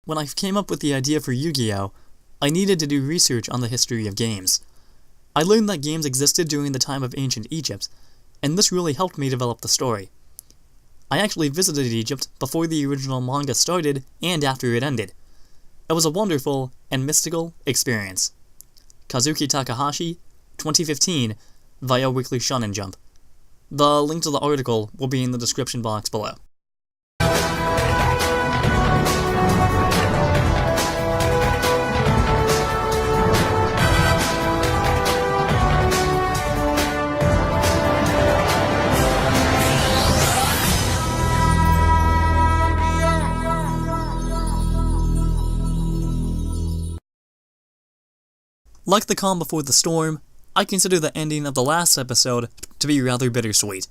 when I came up with the idea for Yugioh, I needed to do research on the history of games. I learned that games existed during the time of ancient Egypt, and this really helped me develop the story. I actually visited Egypt before the original manga started and after it ended. It was a wonderful and mystical experience. Kazuki Takahashi, 2015, via Weekly Shonen Jump. The link to the article will be in the description box below. Like the calm before the storm, I consider the ending of the last episode to be rather bittersweet.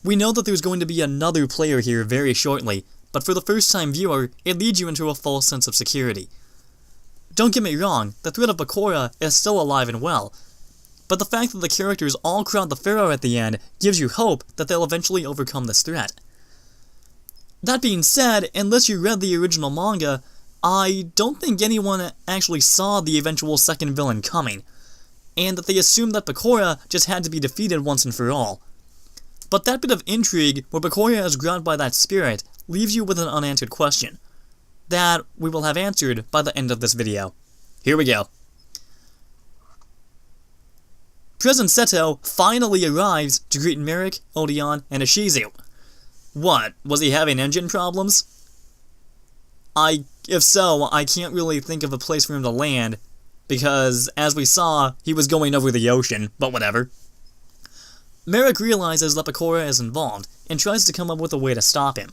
We know that there's going to be another player here very shortly, but for the first-time viewer, it leads you into a false sense of security. Don't get me wrong, the threat of Bakura is still alive and well, but the fact that the characters all crowd the Phaorah at the end gives you hope that they'll eventually overcome this threat. That being said, unless you read the original manga, I don't think anyone actually saw the eventual second villain coming, and that they assumed that Bakura just had to be defeated once and for all. But that bit of intrigue where Bakura is grabbed by that spirit leaves you with an unanswered question, that we will have answered by the end of this video. Here we go. President Seto finally arrives to greet Merrick, Odeon, and Ishizu. What, was he having engine problems? If so, I can't really think of a place for him to land, because, as we saw, he was going over the ocean, but whatever. Merrick realizes that Bakura is involved, and tries to come up with a way to stop him.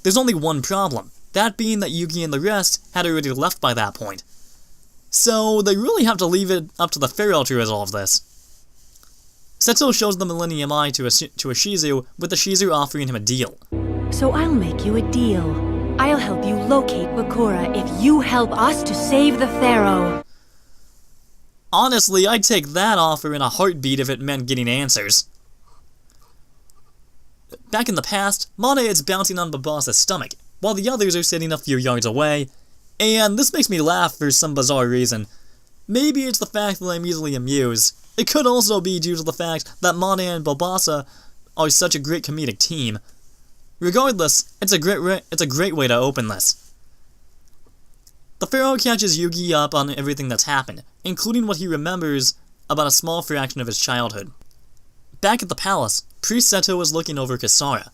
There's only one problem, that being that Yugi and the rest had already left by that point. So, they really have to leave it up to the Phaorah to resolve this. Seto shows the Millennium Eye to Ishizu, with the Shizu offering him a deal. So I'll make you a deal. I'll help you locate Bakura if you help us to save the Pharaoh. Honestly, I'd take that offer in a heartbeat if it meant getting answers. Back in the past, Mana is bouncing on Babasa's stomach, while the others are sitting a few yards away, and this makes me laugh for some bizarre reason. Maybe it's the fact that I'm easily amused. It could also be due to the fact that Mana and Babasa are such a great comedic team. Regardless, it's a great way to open this. The Pharaoh catches Yugi up on everything that's happened, including what he remembers about a small fraction of his childhood. Back at the palace, Priest Seto is looking over Kisara.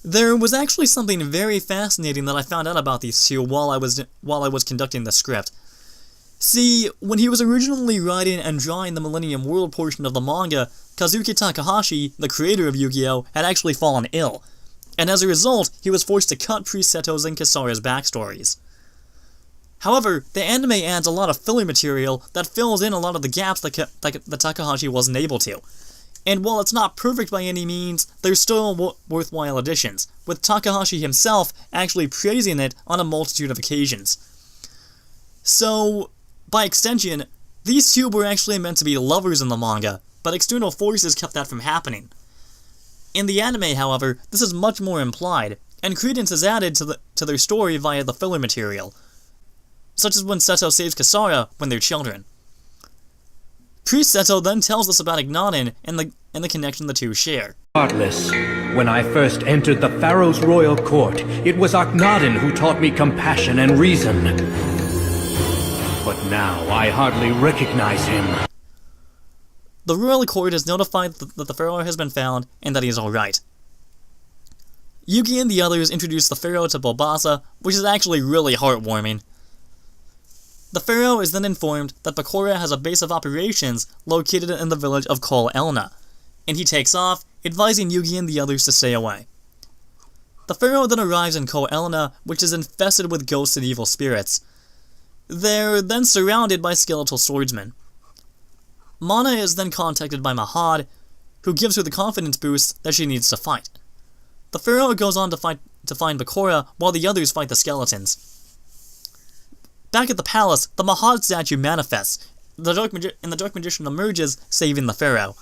There was actually something very fascinating that I found out about these two while I was conducting the script. See, when he was originally writing and drawing the Millennium World portion of the manga, Kazuki Takahashi, the creator of Yu-Gi-Oh, had actually fallen ill, and as a result, he was forced to cut Priest Seto's and Kisara's backstories. However, the anime adds a lot of filler material that fills in a lot of the gaps that Takahashi wasn't able to. And while it's not perfect by any means, there's still worthwhile additions, with Takahashi himself actually praising it on a multitude of occasions. So, by extension, these two were actually meant to be lovers in the manga, but external forces kept that from happening. In the anime, however, this is much more implied, and credence is added to their story via the filler material, such as when Seto saves Kisara when they're children. Priest Seto then tells us about Ignanin and the connection the two share. Regardless, when I first entered the Pharaoh's royal court, it was Akhenaten who taught me compassion and reason. But now I hardly recognize him. The royal court is notified that the Pharaoh has been found and that he is alright. Yugi and the others introduce the Pharaoh to Babasa, which is actually really heartwarming. The Pharaoh is then informed that Bakura has a base of operations located in the village of Kol Elna, and he takes off, advising Yugi and the others to stay away. The Pharaoh then arrives in Kol Elna, which is infested with ghosts and evil spirits. They're then surrounded by skeletal swordsmen. Mana is then contacted by Mahad, who gives her the confidence boost that she needs to fight. The Pharaoh goes on to find Bakura while the others fight the skeletons. Back at the palace, the Mahad statue manifests, and the Dark Magician emerges, saving the Pharaoh.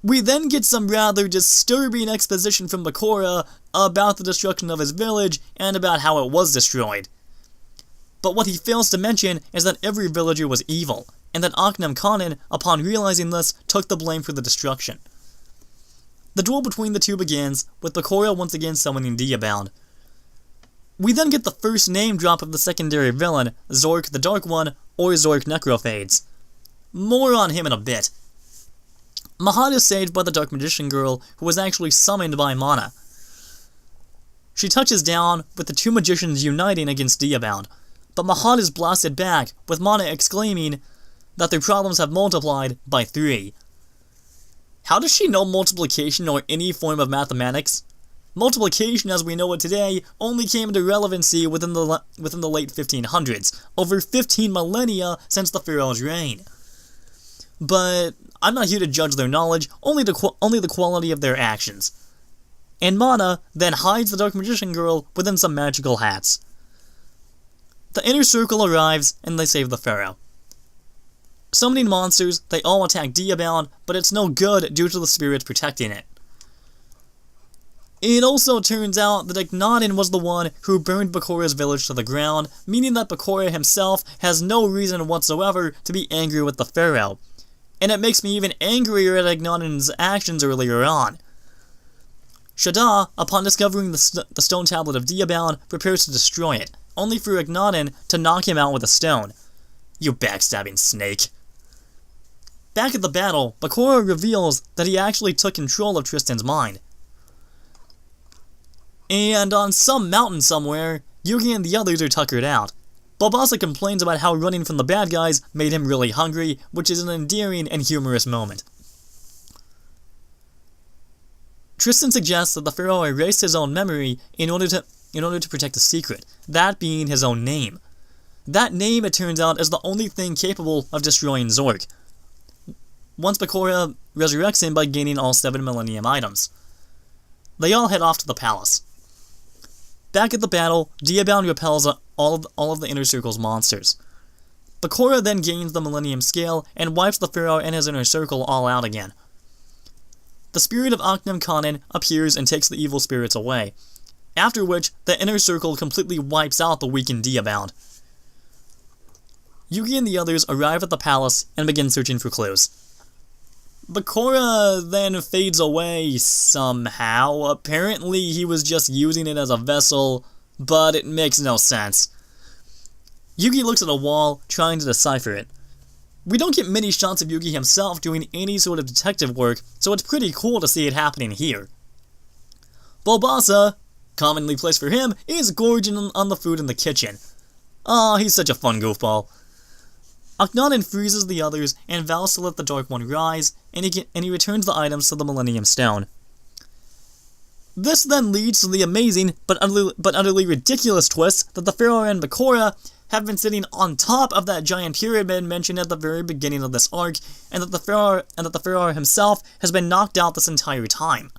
We then get some rather disturbing exposition from Bakura about the destruction of his village and about how it was destroyed. But what he fails to mention is that every villager was evil, and that Akhnam Khanen, upon realizing this, took the blame for the destruction. The duel between the two begins, with Bakura once again summoning Diabound. We then get the first name drop of the secondary villain, Zork the Dark One, or Zork Necrophades. More on him in a bit. Mahad is saved by the Dark Magician Girl, who was actually summoned by Mana. She touches down, with the two magicians uniting against Diabound, but Mahad is blasted back, with Mana exclaiming that their problems have multiplied by 3. How does she know multiplication or any form of mathematics? Multiplication as we know it today only came into relevancy within the late 1500s, over 15 millennia since the pharaoh's reign. But I'm not here to judge their knowledge, only the quality of their actions. And Mana then hides the Dark Magician Girl within some magical hats. The inner circle arrives, and they save the pharaoh. Summoning monsters, they all attack Diabound, but it's no good due to the spirits protecting it. It also turns out that Akhenaten was the one who burned Bakura's village to the ground, meaning that Bakura himself has no reason whatsoever to be angry with the pharaoh. And it makes me even angrier at Akhenaten's actions earlier on. Shada, upon discovering the stone tablet of Diabound, prepares to destroy it, only for Akhenaten to knock him out with a stone. You backstabbing snake. Back at the battle, Bakura reveals that he actually took control of Tristan's mind. And on some mountain somewhere, Yugi and the others are tuckered out. Bombasa complains about how running from the bad guys made him really hungry, which is an endearing and humorous moment. Tristan suggests that the pharaoh erased his own memory in order to protect a secret, that being his own name. That name, it turns out, is the only thing capable of destroying Zork, once Bakura resurrects him by gaining all 7 Millennium items. They all head off to the palace. Back at the battle, Diabound repels all of the Inner Circle's monsters. Bakura then gains the Millennium Scale and wipes the pharaoh and his Inner Circle all out again. The spirit of Akhnam Khanen appears and takes the evil spirits away, after which the Inner Circle completely wipes out the weakened Diabound. Yugi and the others arrive at the palace and begin searching for clues. Bakura then fades away somehow. Apparently he was just using it as a vessel, but it makes no sense. Yugi looks at a wall, trying to decipher it. We don't get many shots of Yugi himself doing any sort of detective work, so it's pretty cool to see it happening here. Bombasa, commonly placed for him, is gorging on the food in the kitchen. Aw, he's such a fun goofball. Akhenaten freezes the others and vows to let the Dark One rise, and he returns the items to the Millennium Stone. This then leads to the amazing but utterly ridiculous twist that the pharaoh and Bakura have been sitting on top of that giant pyramid mentioned at the very beginning of this arc, and that the pharaoh himself has been knocked out this entire time.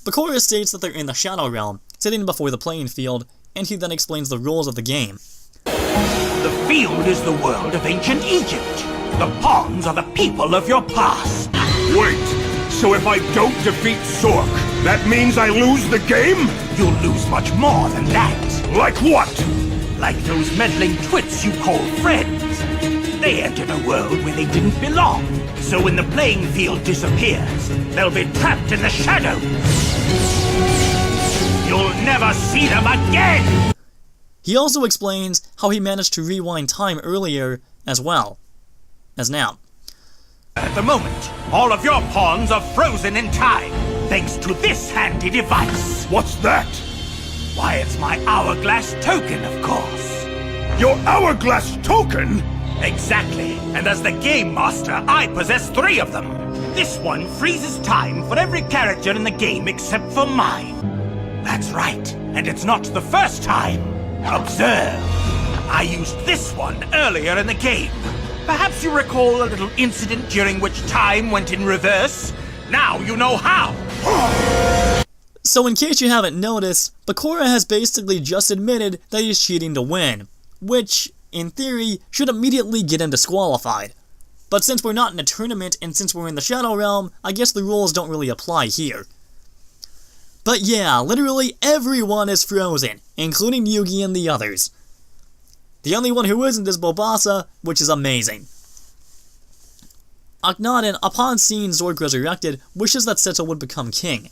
Bakura states that they're in the Shadow Realm, sitting before the playing field, and he then explains the rules of the game. The field is the world of ancient Egypt. The pawns are the people of your past. Wait, so if I don't defeat Zork, that means I lose the game? You'll lose much more than that. Like what? Like those meddling twits you call friends. They entered a world where they didn't belong. So when the playing field disappears, they'll be trapped in the shadows. You'll never see them again! He also explains how he managed to rewind time earlier as well as now. At the moment, all of your pawns are frozen in time, thanks to this handy device. What's that? Why, it's my hourglass token, of course. Your hourglass token? Exactly, and as the Game Master, I possess 3 of them. This one freezes time for every character in the game except for mine. That's right, and it's not the first time. Observe. I used this one earlier in the game. Perhaps you recall a little incident during which time went in reverse? Now you know how! So in case you haven't noticed, Bakura has basically just admitted that he's cheating to win, which, in theory, should immediately get him disqualified. But since we're not in a tournament, and since we're in the Shadow Realm, I guess the rules don't really apply here. But yeah, literally everyone is frozen, including Yugi and the others. The only one who isn't is Bobasa, which is amazing. Akhenaten, upon seeing Zork resurrected, wishes that Seto would become king,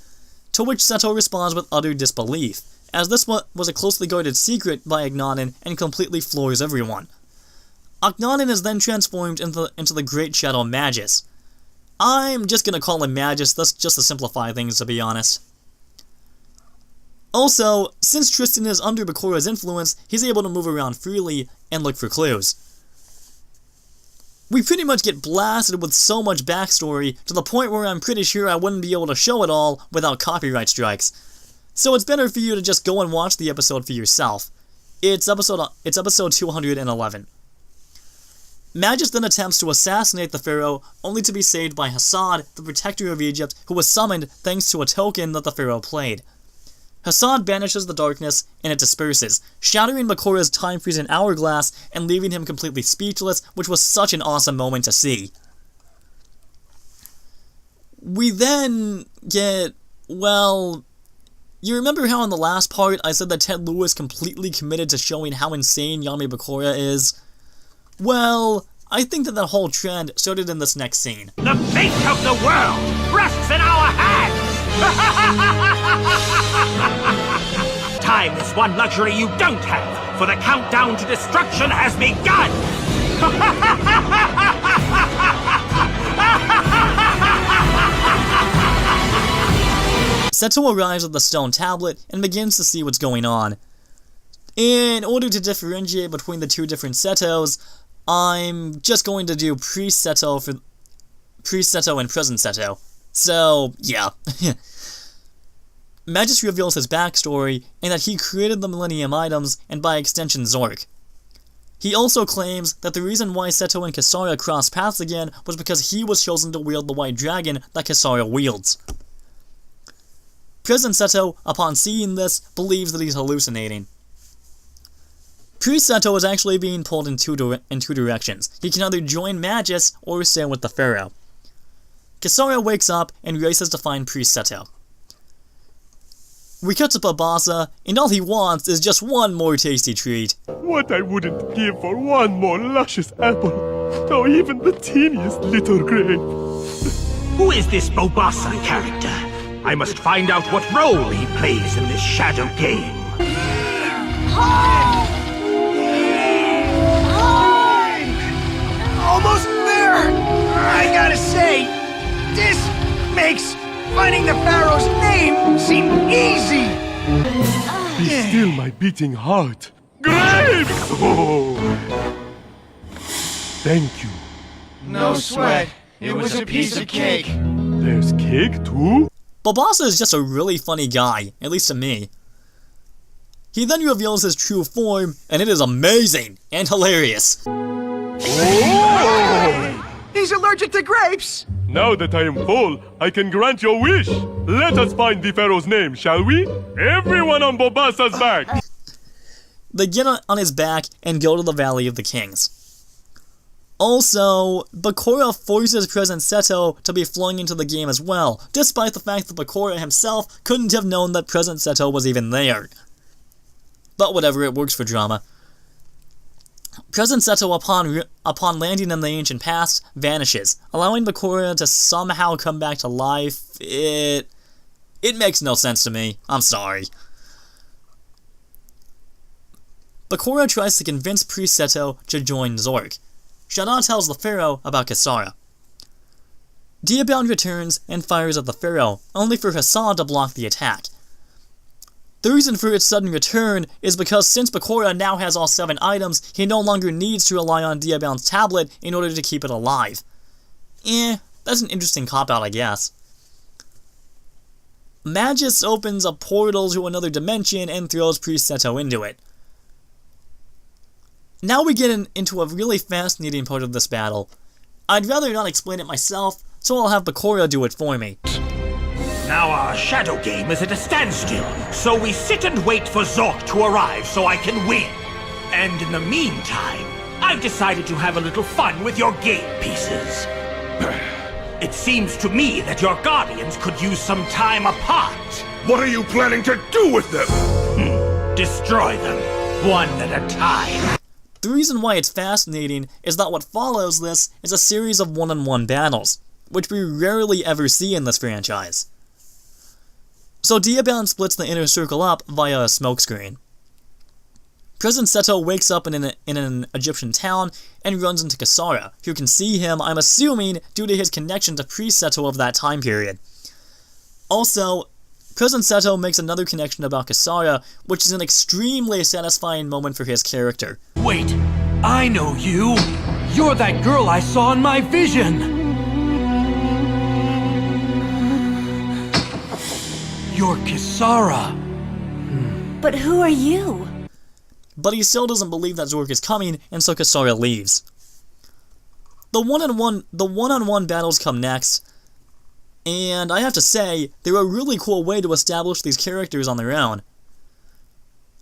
to which Seto responds with utter disbelief, as this was a closely guarded secret by Akhenaten and completely floors everyone. Akhenaten is then transformed into the Great Shadow Magus. I'm just gonna call him Magus, that's just to simplify things, to be honest. Also, since Tristan is under Bakura's influence, he's able to move around freely and look for clues. We pretty much get blasted with so much backstory, to the point where I'm pretty sure I wouldn't be able to show it all without copyright strikes. So it's better for you to just go and watch the episode for yourself. It's episode 211. Magus then attempts to assassinate the pharaoh, only to be saved by Hassad, the protector of Egypt, who was summoned thanks to a token that the pharaoh played. Hassad banishes the darkness, and it disperses, shattering Bakura's time-freezing hourglass and leaving him completely speechless, which was such an awesome moment to see. We then get, well, you remember how in the last part I said that Ted Lewis completely committed to showing how insane Yami Bakura is? Well, I think that whole trend started in this next scene. The fate of the world rests in our hands! Time is one luxury you don't have, for the countdown to destruction has begun! Seto arrives at the stone tablet and begins to see what's going on. In order to differentiate between the two different Setos, I'm just going to do pre-Seto and present Seto. So, yeah. Magus reveals his backstory, and that he created the Millennium Items, and by extension Zork. He also claims that the reason why Seto and Kisara crossed paths again was because he was chosen to wield the white dragon that Kisara wields. Present Seto, upon seeing this, believes that he's hallucinating. Pre-Seto is actually being pulled in two directions. He can either join Magus or stay with the pharaoh. Kisara wakes up and races to find Pre-Seto. We cut to Bobasa, and all he wants is just one more tasty treat. What I wouldn't give for one more luscious apple, or even the teeniest little grape. Who is this Bobasa character? I must find out what role he plays in this shadow game. Almost there! I gotta say, this makes finding the Pharaoh's name seem easy! Be still, my beating heart. Grapes! Oh. Thank you. No sweat. It was a piece of cake. There's cake too? Bobasa is just a really funny guy, at least to me. He then reveals his true form, and it is amazing and hilarious. Oh! He's allergic to grapes! Now that I am full, I can grant your wish. Let us find the Pharaoh's name, shall we? Everyone on Bobasa's back! They get on his back and go to the Valley of the Kings. Also, Bakura forces Present Seto to be flung into the game as well, despite the fact that Bakura himself couldn't have known that Present Seto was even there. But whatever, it works for drama. Present Seto, upon landing in the ancient past, vanishes, allowing Bakura to somehow come back to life. It makes no sense to me. I'm sorry. Bakura tries to convince Priest Seto to join Zork. Shada tells the Pharaoh about Kisara. Diabound returns and fires at the Pharaoh, only for Hassad to block the attack. The reason for its sudden return is because since Bakura now has all 7 items, he no longer needs to rely on Diabound's tablet in order to keep it alive. That's an interesting cop-out, I guess. Magus opens a portal to another dimension and throws Priest Seto into it. Now we get into a really fascinating part of this battle. I'd rather not explain it myself, so I'll have Bakura do it for me. Now our shadow game is at a standstill, so we sit and wait for Zork to arrive so I can win. And in the meantime, I've decided to have a little fun with your game pieces. It seems to me that your guardians could use some time apart. What are you planning to do with them? Destroy them, one at a time. The reason why it's fascinating is that what follows this is a series of one-on-one battles, which we rarely ever see in this franchise. So Diabound splits the inner circle up via a smokescreen. President Seto wakes up in an Egyptian town and runs into Phaorah, who can see him, I'm assuming, due to his connection to Priest Seto of that time period. Also, President Seto makes another connection about Phaorah, which is an extremely satisfying moment for his character. Wait, I know you! You're that girl I saw in my vision! You're Phaorah. But who are you? But he still doesn't believe that Zork is coming, and so Phaorah leaves. The one-on-one battles come next, and I have to say, they're a really cool way to establish these characters on their own.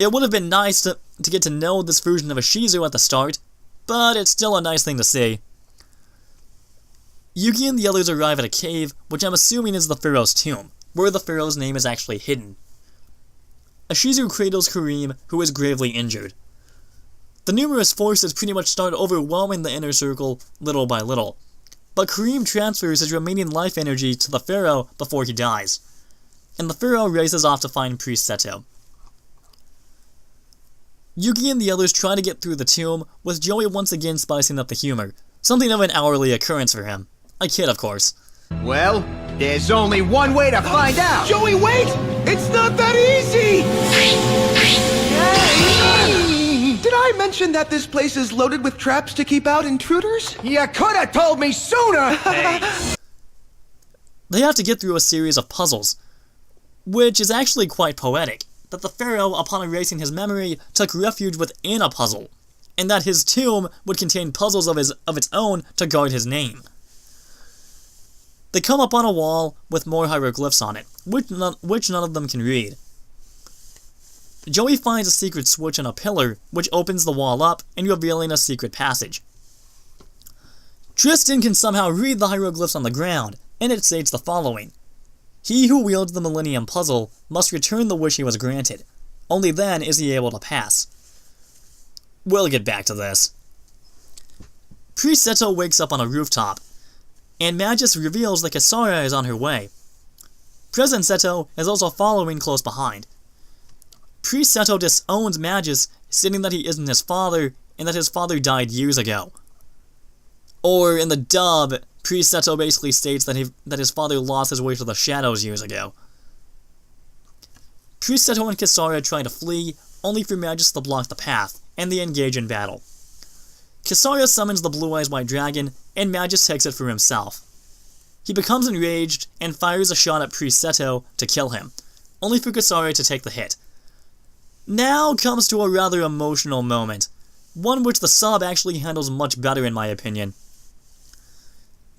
It would have been nice to get to know this version of Ishizu at the start, but it's still a nice thing to see. Yugi and the others arrive at a cave, which I'm assuming is the Pharaoh's tomb, where the Pharaoh's name is actually hidden. Ishizu cradles Kareem, who is gravely injured. The numerous forces pretty much start overwhelming the inner circle little by little, but Kareem transfers his remaining life energy to the Pharaoh before he dies, and the Pharaoh races off to find Priest Seto. Yugi and the others try to get through the tomb, with Joey once again spicing up the humor, something of an hourly occurrence for him. I kid, of course. Well, there's only one way to find out. Joey, wait! It's not that easy! Did I mention that this place is loaded with traps to keep out intruders? You could have told me sooner! They have to get through a series of puzzles, which is actually quite poetic, that the Pharaoh, upon erasing his memory, took refuge within a puzzle, and that his tomb would contain puzzles of its own to guard his name. They come up on a wall with more hieroglyphs on it, which none of them can read. Joey finds a secret switch on a pillar, which opens the wall up and revealing a secret passage. Tristan can somehow read the hieroglyphs on the ground, and it states the following: "He who wields the Millennium Puzzle must return the wish he was granted. Only then is he able to pass." We'll get back to this. Priest Seto wakes up on a rooftop, and Magus reveals that Phaorah is on her way. President Seto is also following close behind. Priest Seto disowns Magus, stating that he isn't his father, and that his father died years ago. Or, in the dub, Priest Seto basically states that his father lost his way to the shadows years ago. Priest Seto and Phaorah try to flee, only for Magus to block the path, and they engage in battle. Phaorah summons the Blue Eyes White Dragon, and Magus takes it for himself. He becomes enraged, and fires a shot at Priest Seto to kill him, only for Phaorah to take the hit. Now comes to a rather emotional moment, one which the sub actually handles much better in my opinion.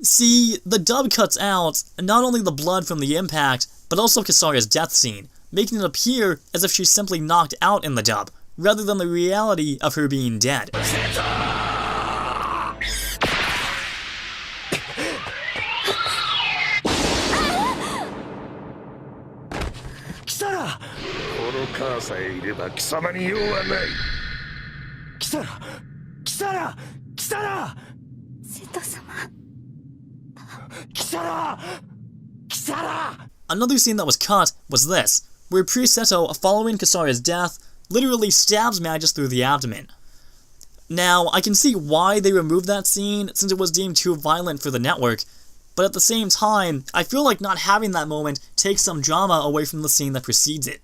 See, the dub cuts out not only the blood from the impact, but also Phaorah's death scene, making it appear as if she's simply knocked out in the dub, rather than the reality of her being dead. Another scene that was cut was this, where Priest Seto, following Phaorah's death, literally stabs Magus through the abdomen. Now, I can see why they removed that scene, since it was deemed too violent for the network, but at the same time, I feel like not having that moment takes some drama away from the scene that precedes it.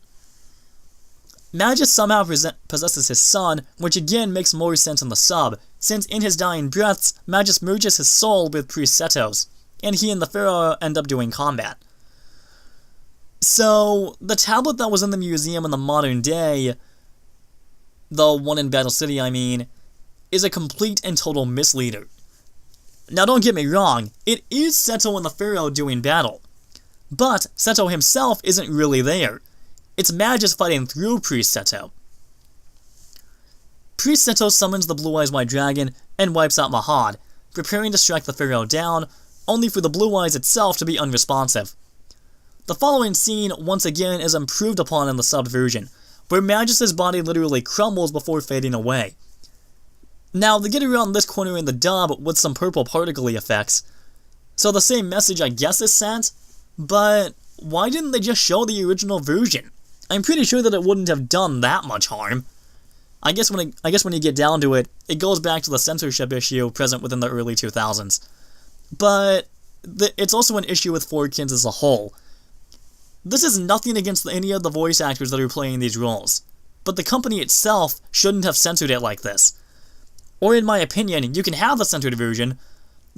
Magus somehow possesses his son, which again makes more sense in the sub, since in his dying breaths, Magus merges his soul with Priest Seto's, and he and the Pharaoh end up doing combat. So, the tablet that was in the museum in the modern day, the one in Battle City I mean, is a complete and total misleader. Now don't get me wrong, it is Seto and the Pharaoh doing battle, but Seto himself isn't really there. It's Magus fighting through Priest Seto. Priest Seto summons the Blue Eyes White Dragon and wipes out Mahad, preparing to strike the Pharaoh down, only for the Blue Eyes itself to be unresponsive. The following scene, once again, is improved upon in the subbed version, where Magus' body literally crumbles before fading away. Now, they get around this corner in the dub with some purple particle effects, so the same message I guess is sent, but why didn't they just show the original version? I'm pretty sure that it wouldn't have done that much harm. I guess when you get down to it, it goes back to the censorship issue present within the early 2000s. But it's also an issue with 4Kids as a whole. This is nothing against any of the voice actors that are playing these roles, but the company itself shouldn't have censored it like this. Or in my opinion, you can have the censored version,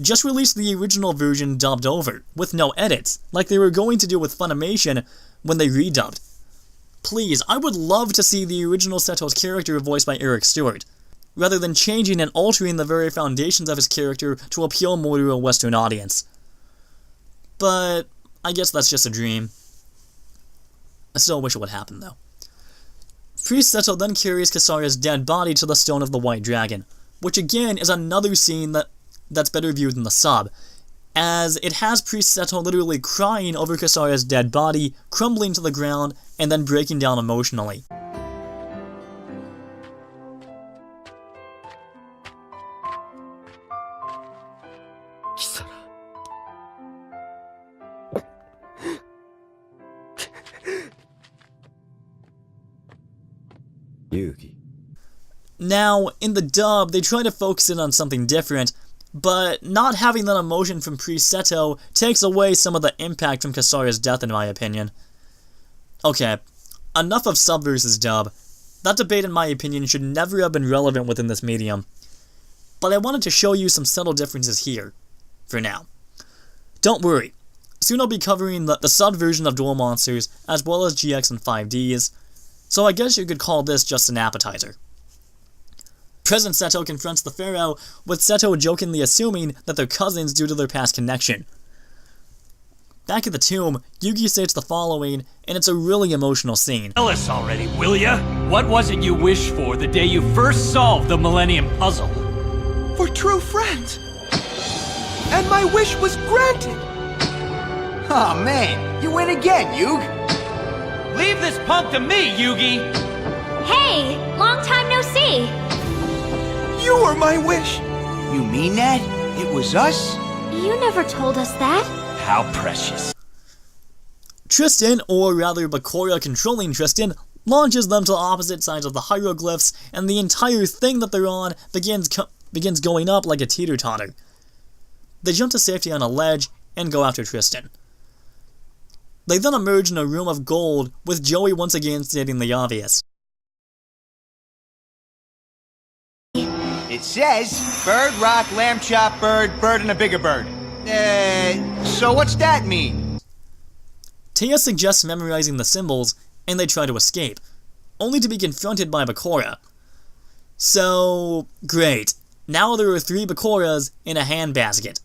just release the original version dubbed over, with no edits, like they were going to do with Funimation when they redubbed. Please, I would love to see the original Seto's character voiced by Eric Stewart, rather than changing and altering the very foundations of his character to appeal more to a Western audience. But I guess that's just a dream. I still wish it would happen, though. Priest Seto then carries Kasaria's dead body to the Stone of the White Dragon, which again is another scene that's better viewed in the sub, as it has Priest Seto literally crying over Kasaria's dead body, crumbling to the ground, and then breaking down emotionally. Now, in the dub, they try to focus in on something different, but not having that emotion from Priest Seto takes away some of the impact from Kasaria's death, in my opinion. Okay, enough of sub versus dub. That debate, in my opinion, should never have been relevant within this medium. But I wanted to show you some subtle differences here, for now. Don't worry, soon I'll be covering the sub version of Duel Monsters, as well as GX and 5Ds, so I guess you could call this just an appetizer. Present Seto confronts the Pharaoh, with Seto jokingly assuming that they're cousins due to their past connection. Back at the tomb, Yugioh states the following, and it's a really emotional scene. Tell us already, will ya? What was it you wished for the day you first solved the Millennium Puzzle? For true friends. And my wish was granted. Oh man, you win again, Yug. Leave this punk to me, Yugi! Hey, long time no see. You were my wish. You mean that? It was us? You never told us that. How precious. Tristan, or rather Bakura controlling Tristan, launches them to opposite sides of the hieroglyphs, and the entire thing that they're on begins going up like a teeter-totter. They jump to safety on a ledge and go after Tristan. They then emerge in a room of gold, with Joey once again stating the obvious. It says, bird, rock, lamb chop, bird, bird, and a bigger bird. So what's that mean? Taya suggests memorizing the symbols, and they try to escape, only to be confronted by Bakura. So, great. Now there are 3 Bakuras in a handbasket.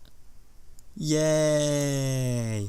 Yay.